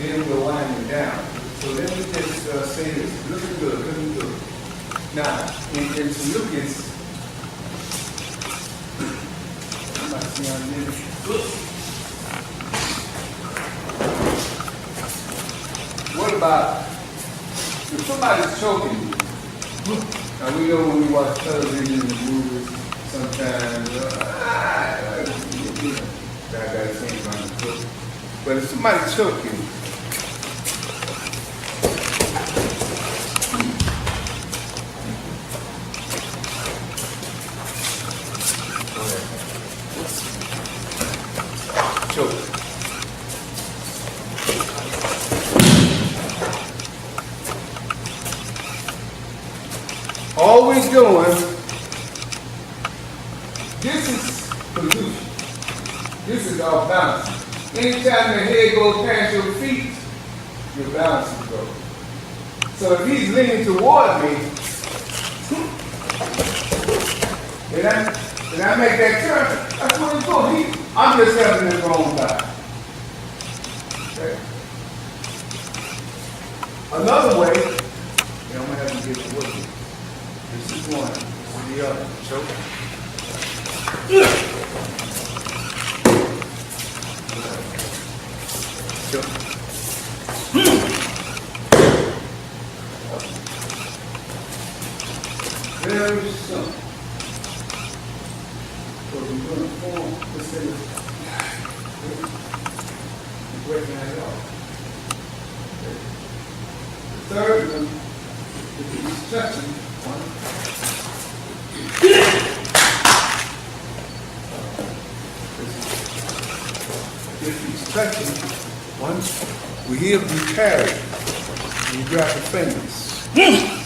then we'll wind it down. So let me just say this. Looking good, looking good. Now, in some Lucas, you might see on this. What about if somebody's choking you? Now we know when we watch television and movies, sometimes I gotta think about the book. But if somebody's choking you, choke. All we're doing, this is pollution. This is off balance. Anytime the head goes past your feet, your balance is broken. So if he's leaning toward me, and I make that turn, that's what he's doing. I'm just having his wrong side. Okay? Another way, I'm gonna have to get to work. This is one, this is the other. Choke. Choke. Very simple. So we're going to form the center. Breaking that off. The third one is the stretching one. If you stretching one, we here be carried. You grab the fingers. Okay.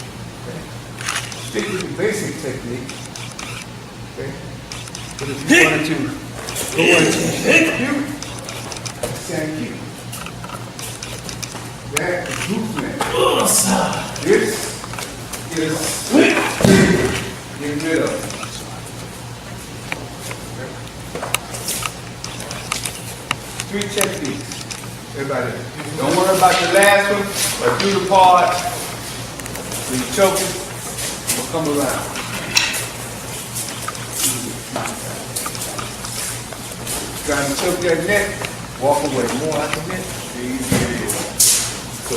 Stick with the basic technique. Okay. But if you wanted to go into cute, stand cute. That is movement. This is getting rid of it. Three techniques. Everybody, don't worry about the last one, but do the part. When you choke it, we'll come around. Trying to choke that neck, walk away. More out the neck, the easier it is. So,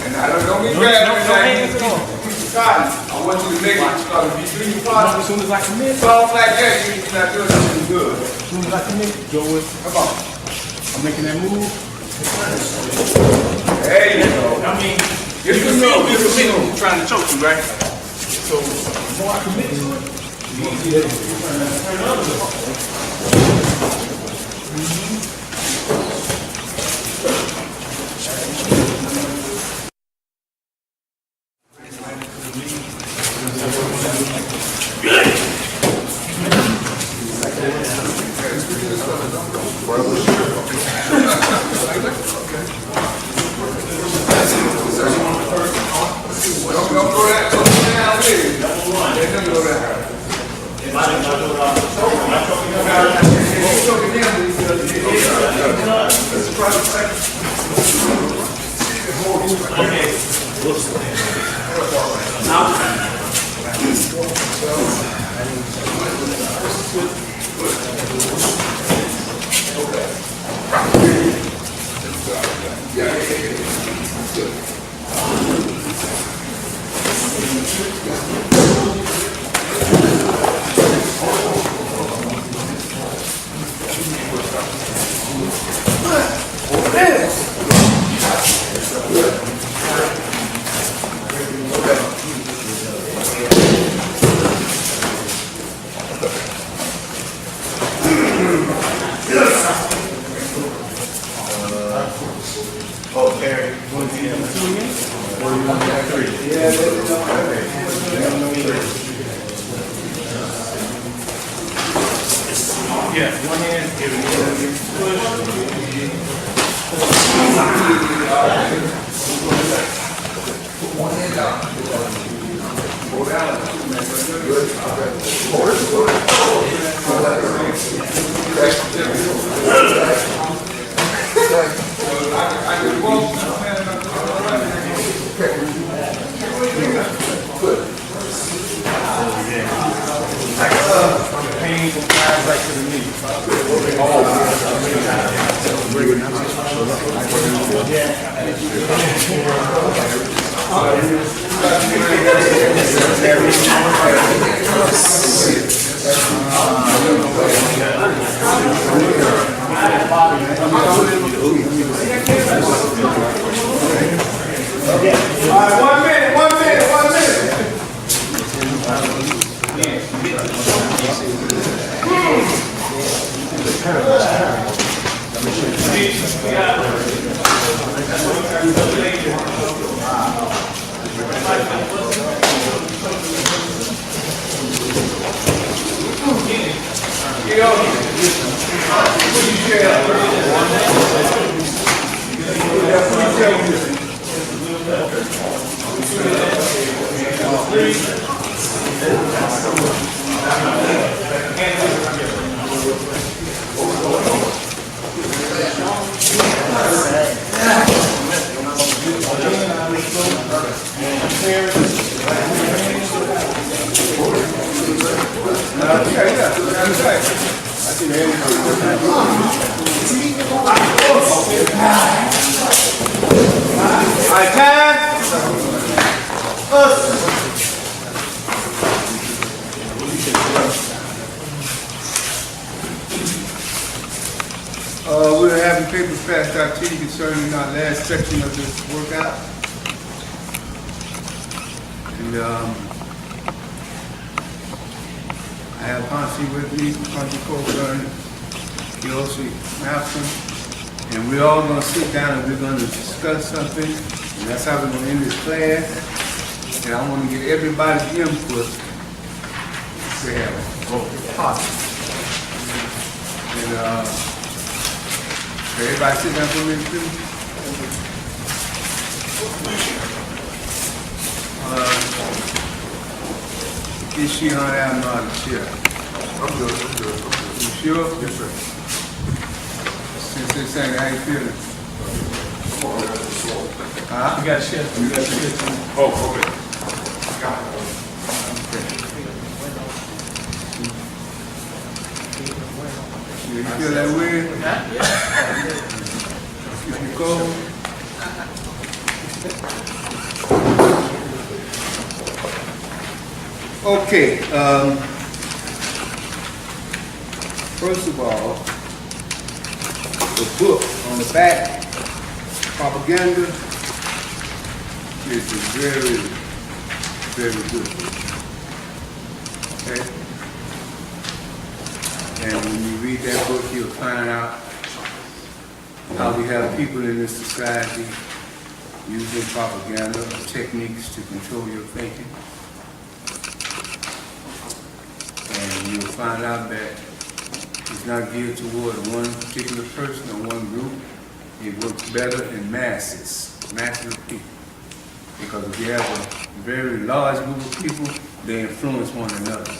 and I don't be grabbing I want you to make it start. If you do your part, as soon as I commit, soft like that, you're not doing something good. as soon as I commit, go with. Come on. I'm making that move. There you go. I mean, You can know. trying to choke you, right? So the more I commit to it, the easier it is to turn the other way. Don't go that. Don't go down with it. Don't go down. Yeah, one hand, give it Put one hand down. Go down. Good. All right, 1 minute. We're having papers passed out to you concerning our last section of this workout. And I have Hansi with me, Hansi Coburn, Yossi Malcolm, and we're all going to sit down and we're going to discuss something, and that's how we're going to end this class. And I want to get everybody's input to have possible. And everybody sit down for a minute, too. Is she on out and on the chair? I'm good. You sure? Yes, sir. Since they're saying, how you feeling? Huh? You got shit. Oh, okay. You feel that weird? Excuse me, cold? Okay, first of all, the book on the back, Propaganda, is a very, very good book. Okay? And when you read that book, you'll find out how we have people in this society using propaganda techniques to control your thinking. And you'll find out that it's not geared toward one particular person or one group. It works better in masses of people. Because if you have a very large group of people, they influence one another.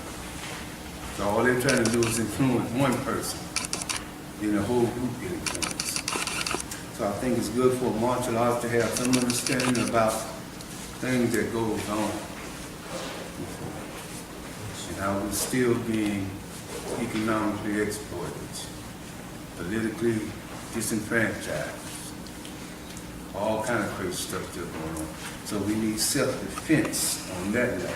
So all they're trying to do is influence one person, then the whole group get influenced. So I think it's good for martial arts to have some understanding about things that goes on. And how we're still being economically exploited, politically disenfranchised, all kind of crazy stuff still going on. So we need self-defense on that level.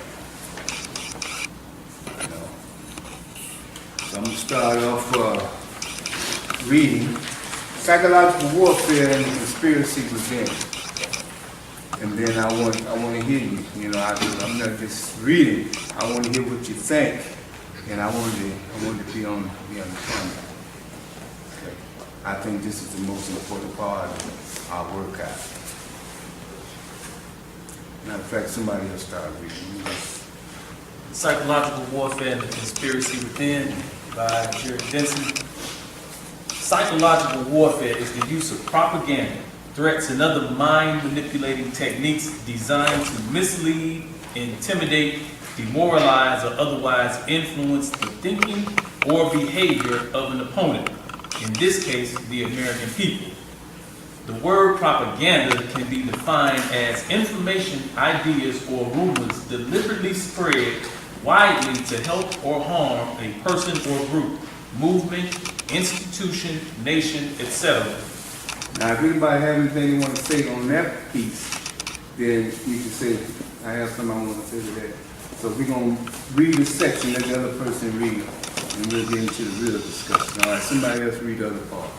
So I'm going to start off reading Psychological Warfare and Conspiracies Within. And then I want to hear you. You know, I'm not just reading. I want to hear what you think. And I want to be on the camera. Okay. I think this is the most important part of our workout. Matter of fact, somebody else start reading. Psychological Warfare and the Conspiracy Within by Denson. Psychological warfare is the use of propaganda, threats, and other mind-manipulating techniques designed to mislead, intimidate, demoralize, or otherwise influence the thinking or behavior of an opponent, in this case, the American people. The word propaganda can be defined as information, ideas, or rumors deliberately spread widely to help or harm a person or group, movement, institution, nation, etc. Now, if anybody have anything they want to say on that piece, then you can say, I have something I want to say to that. So we're going to read the section, let the other person read, and we'll get into the real discussion. All right, somebody else read the other part.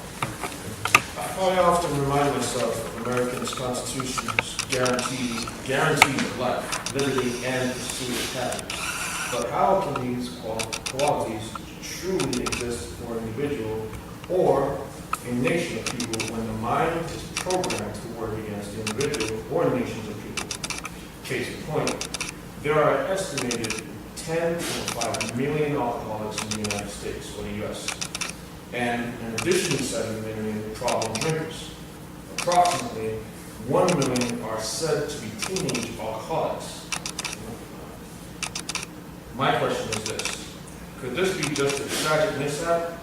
I often remind myself of America's Constitution's guarantee of life, liberty, and pursuit of happiness. But how can these qualities truly exist for an individual or a nation of people when the mind is programmed to work against the individual or nations of people? Case in point, there are an estimated 10.5 million alcoholics in the United States or the U.S. and an additional 7 million problem drinkers. Approximately 1 million are said to be teenage alcoholics. My question is this: could this be just a tragic mishap,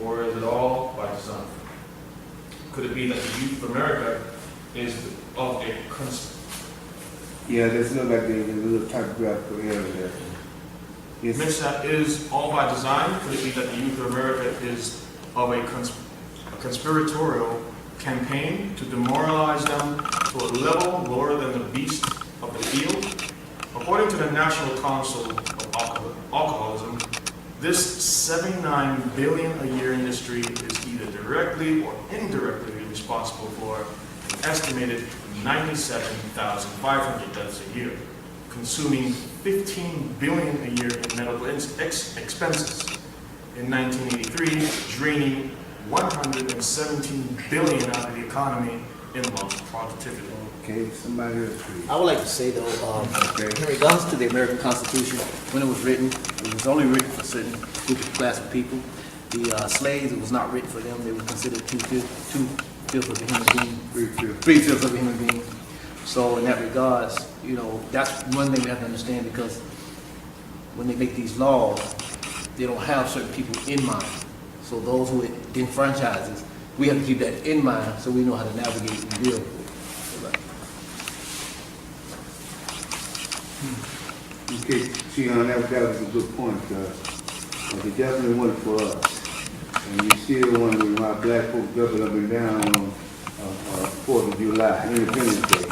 or is it all by design? Could it be that the youth of America is of a Yeah, there's look like there's a little typographical error there. Yes. mishap is all by design? Could it be that the youth of America is of a conspiratorial campaign to demoralize them to a level lower than the beast of the field? According to the National Council of Alcoholism, this 79 billion a year industry is either directly or indirectly responsible for an estimated 97,500 deaths a year, consuming 15 billion a year in medical expenses. In 1983, draining 117 billion out of the economy in lost productivity. Okay, somebody else read. I would like to say though, in regards to the American Constitution, when it was written, it was only written for a certain group of class of people. The slaves, it was not written for them. They were considered two-fifths of a human being, three-fifths of a human being. So in that regards, you know, that's one thing we have to understand, because when they make these laws, they don't have certain people in mind. So those who enfranchises, we have to keep that in mind so we know how to navigate and deal with it. Okay, see, that was a good point. But it definitely wasn't for us. And we still wondering why black folks double up and down on 4th of July, Independence Day.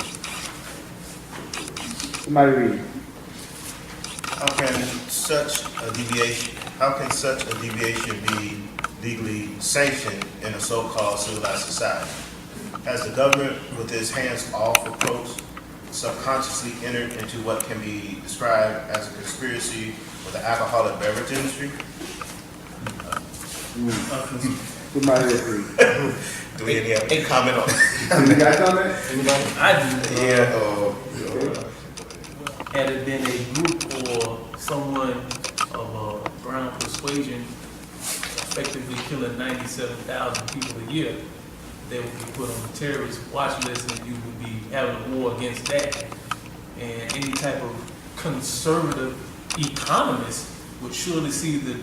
Somebody read. How can such a deviation be legally sanctioned in a so-called civilized society? Has the government, with its hands-off approach, subconsciously entered into what can be described as a conspiracy with the alcoholic beverage industry? Somebody else read. Do we have any comment on that? You got a comment? I do. Yeah. Had it been a group or someone of brown persuasion effectively killing 97,000 people a year, they would be put on the terrorist watch list, and you would be having a war against that. And any type of conservative economist would surely see the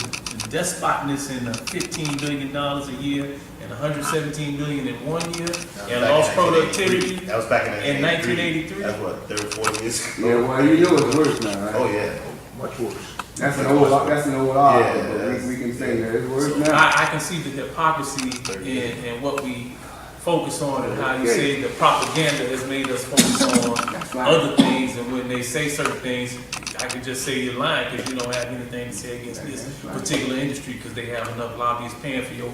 despotness in $15 billion a year and $117 billion in 1 year, and lost productivity. That was back in 1983. That's what, 30, 40 years ago? Yeah, well, you know it's worse now, right? Oh, yeah. Much worse. That's an old article, Yeah, but we can say that it's worse now. I can see the hypocrisy in what we focus on, and how you say the propaganda has made us focus on other things, and when they say certain things, I can just say you're lying because you don't have anything to say against this particular industry, because they have enough lobbyists paying for your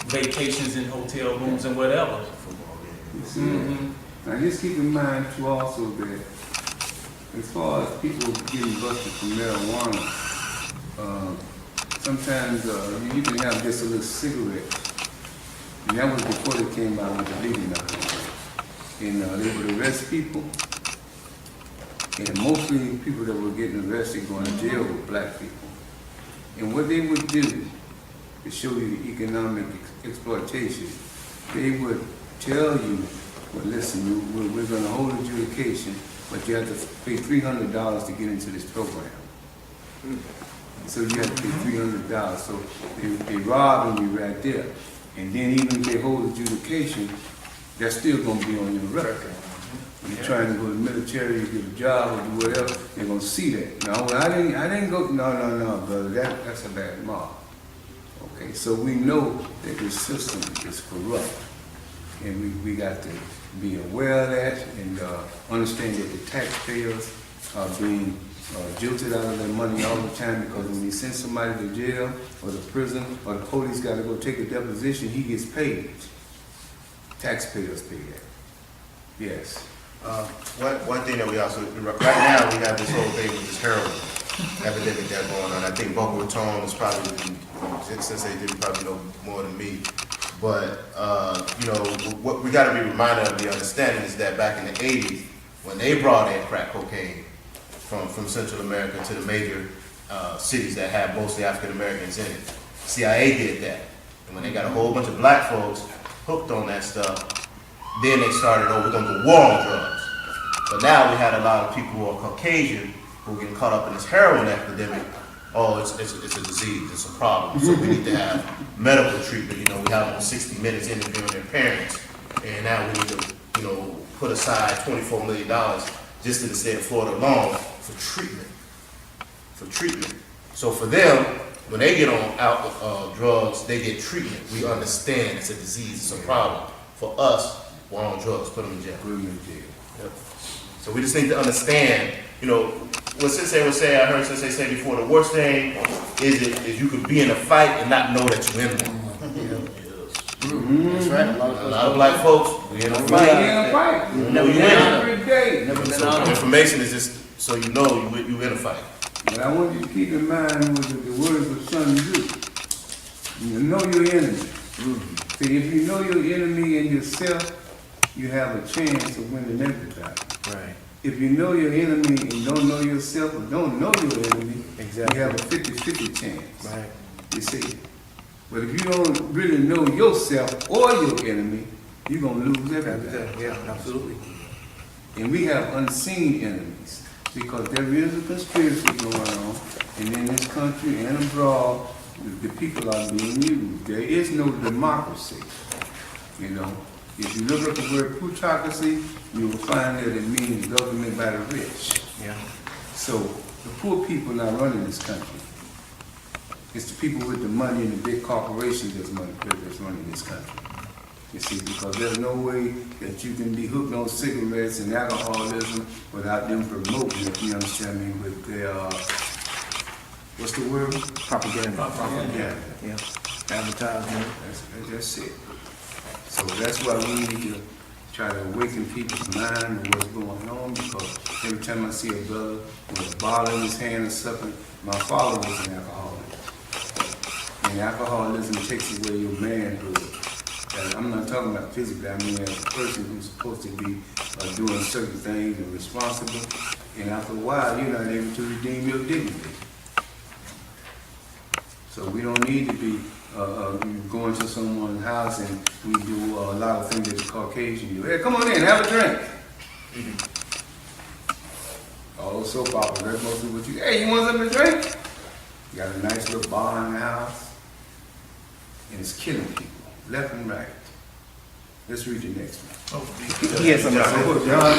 vacations in hotel rooms and whatever. You see that? Now just keep in mind too also that as far as people getting busted for marijuana, sometimes you can have just a little cigarette. And that was before they came out with the legal now. And they would arrest people. And mostly people that were getting arrested going to jail were black people. And what they would do to show you the economic exploitation, they would tell you, well, listen, we're going to hold adjudication, but you have to pay $300 to get into this program. So you have to pay $300. So they robbing you right there. And then even if they hold adjudication, that's still going to be on your record. When you're trying to go to the military, you get a job or do whatever, they're going to see that. No, well, I didn't go, no, brother, that's a bad mark. Okay, so we know that this system is corrupt, and we got to be aware of that and understand that the taxpayers are being jilted out of their money all the time, because when you send somebody to jail or the prison or the police got to go take a deposition, he gets paid. Taxpayers pay that. Yes. One thing that we also, right now, we have this whole thing with this heroin epidemic that's going on. I think Boca Raton is probably, since they did probably know more than me. But, you know, what we got to be reminded of, the understanding is that back in the 80s, when they brought in crack cocaine from Central America to the major cities that have mostly African Americans in it, CIA did that. And when they got a whole bunch of black folks hooked on that stuff, then they started, we're going to go war on drugs. But now we had a lot of people who are Caucasian who are getting caught up in this heroin epidemic. Oh, it's a disease, it's a problem. So we need to have medical treatment. You know, we have them on 60 Minutes interviewing their parents. And now we need to, you know, put aside $24 million just in the state of Florida alone for treatment. For treatment. So for them, when they get on drugs, they get treatment. We understand it's a disease, it's a problem. For us, we're on drugs, put them in jail. Put them in jail. Yep. So we just need to understand, you know, what Sensei was saying, I heard Sensei say before, the worst thing is you could be in a fight and not know that you're in one. That's right. A lot of black folks, we in a fight. You know you in it. every day. So information is just so you know you in a fight. But I want you to keep in mind what the words of Son do. You know your enemy. See, if you know your enemy and yourself, you have a chance of winning everybody. Right. If you know your enemy and don't know yourself or don't know your enemy, Exactly. you have a 50-50 chance. Right. You see. But if you don't really know yourself or your enemy, you're going to lose everything. Yeah, absolutely. And we have unseen enemies, because there is a conspiracy going on, and in this country and abroad, the people are being used. There is no democracy. You know, if you look up the word plutocracy, you will find that it means government by the rich. Yeah. So the poor people are running this country. It's the people with the money and the big corporations that's running this country. You see, because there's no way that you can be hooked on cigarettes and alcoholism without them promoting it, you understand me, with their, what's the word? Propaganda. Propaganda. Yeah. Advertising. That's it. So that's why we need to try to awaken people's mind to what's going on, because every time I see a brother with a bottle in his hand or something, my father was an alcoholic. And alcoholism takes away your manhood. And I'm not talking about physically, I mean as a person who's supposed to be doing certain things and responsible. And after a while, you're not able to redeem your dignity. So we don't need to be going to someone's house and we do a lot of things that the Caucasian do. Hey, come on in, have a drink. All those soap operas, that's mostly what you, hey, you want something to drink? You got a nice little bar in the house. And it's killing people, left and right. Let's read the next one. He has something to say. John,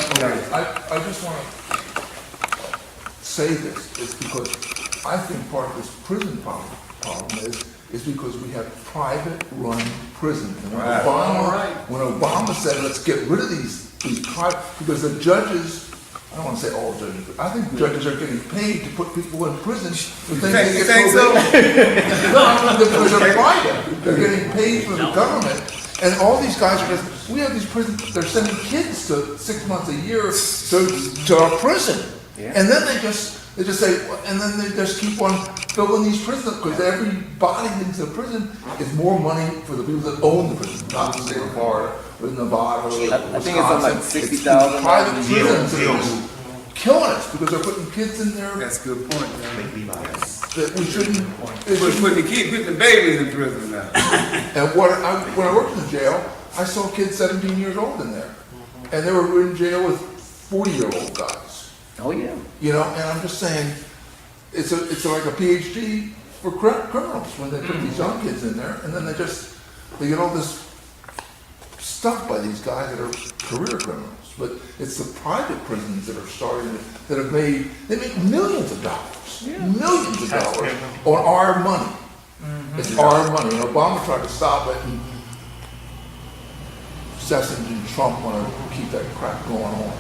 I just want to say this, is because I think part of this prison problem is because we have private run prisons. And when Obama said, let's get rid of these private, because the judges, I don't want to say all judges, but I think judges are getting paid to put people in prison for things they get probation. No, because they're private. They're getting paid from the government. And all these guys are just, we have these prisons, they're sending kids to 6 months a year to our prison. Yeah. And then they just say, and then they just keep on filling these prisons, because everybody thinks the prison is more money for the people that own the prison, not the state of Florida, or Nevada, or I think it's something like $60,000. Private prisons that are just killing us, because they're putting kids in there that's a good point, that we shouldn't. Putting the babies in prison now. And when I worked in the jail, I saw kids 17 years old in there, and they were in jail with 40-year-old guys. Oh, yeah. You know, and I'm just saying, it's like a PhD for criminals when they put these young kids in there, and then they get all this stuff by these guys that are career criminals. But it's the private prisons that are starting that have made millions of dollars, millions of dollars on our money. It's our money. And Obama tried to stop it, and Sessions and Trump want to keep that crap going on.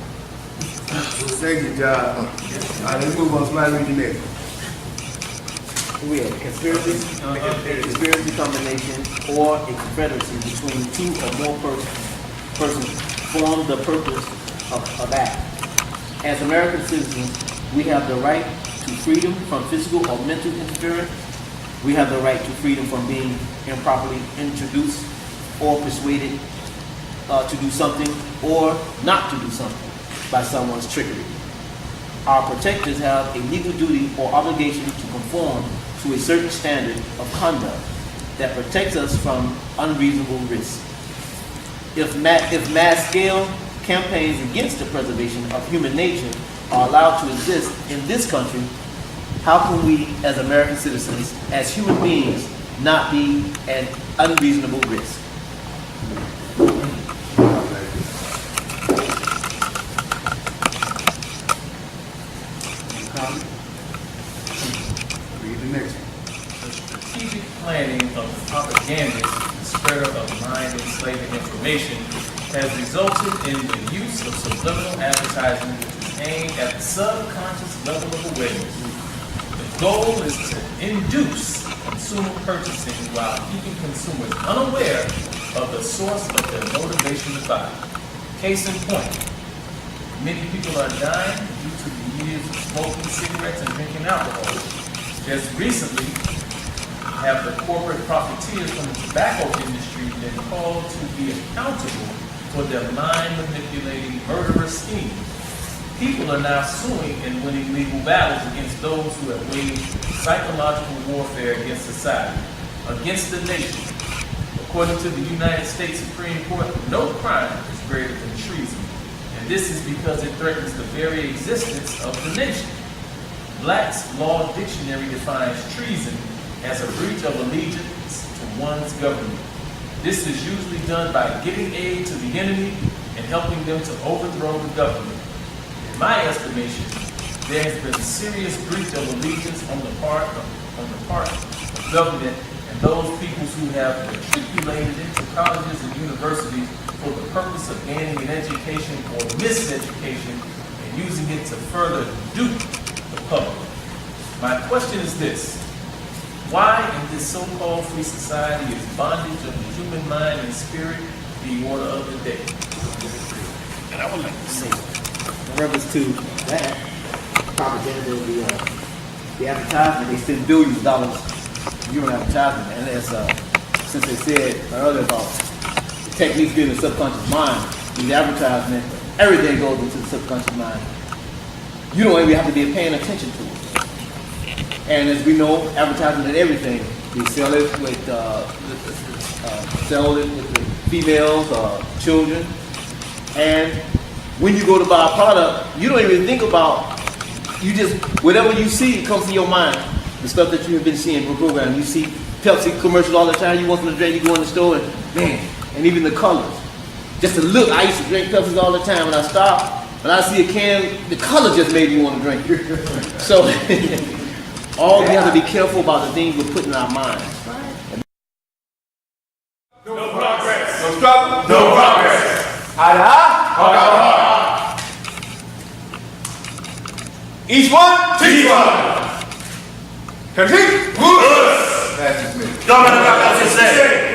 Thank you, John. All right, let's move on. Slide read the next. We have conspiracy combination, or a confederacy between two or more persons form the purpose of act. As American citizens, we have the right to freedom from physical or mental interference. We have the right to freedom from being improperly introduced or persuaded to do something or not to do something by someone's trickery. Our protectors have a legal duty or obligation to conform to a certain standard of conduct that protects us from unreasonable risk. If mass-scale campaigns against the preservation of human nature are allowed to exist in this country, how can we, as American citizens, as human beings, not be an unreasonable risk? Read the next one. The strategic planning of the propagandists, the spreader of mind-enslaving information, has resulted in the use of subliminal advertising which is aimed at the subconscious level of awareness. The goal is to induce consumer purchasing while keeping consumers unaware of the source of their motivation to buy. Case in point, many people are dying due to the years of smoking cigarettes and drinking alcohol. Just recently, have the corporate profiteers from the tobacco industry been called to be accountable for their mind-manipulating murderous schemes. People are now suing and winning legal battles against those who have waged psychological warfare against society, against the nation. According to the United States Supreme Court, no crime is greater than treason, and this is because it threatens the very existence of the nation. Black's Law Dictionary defines treason as a breach of allegiance to one's government. This is usually done by giving aid to the enemy and helping them to overthrow the government. In my estimation, there has been a serious breach of allegiance on the part of government and those peoples who have matriculated into colleges and universities for the purpose of gaining an education or miseducation and using it to further dupe the public. My question is this: why in this so-called free society is bondage of the human mind and spirit the order of the day? And I would like to say, in reference to that propaganda, the advertisement, they spend billions of dollars a year on advertisement, and as since they said earlier about the techniques getting the subconscious mind, in the advertisement, everything goes into the subconscious mind. You don't even have to be paying attention to it. And as we know, advertising and everything, they sell it with the females or children. And when you go to buy a product, you don't even think about, you just, whatever you see, it comes to your mind. The stuff that you have been seeing for program. You see Pepsi commercials all the time, you want some to drink, you go in the store and man, and even the colors. Just to look, I used to drink Pepsi all the time. When I stop, when I see a can, the color just made me want to drink. So, we have to be careful about the things we're putting in our minds. No progress. No struggle. No progress. Eye to eye. Heart to heart. Each one. Teach one. Continue. Good. That's just me. Don't let it out, just say.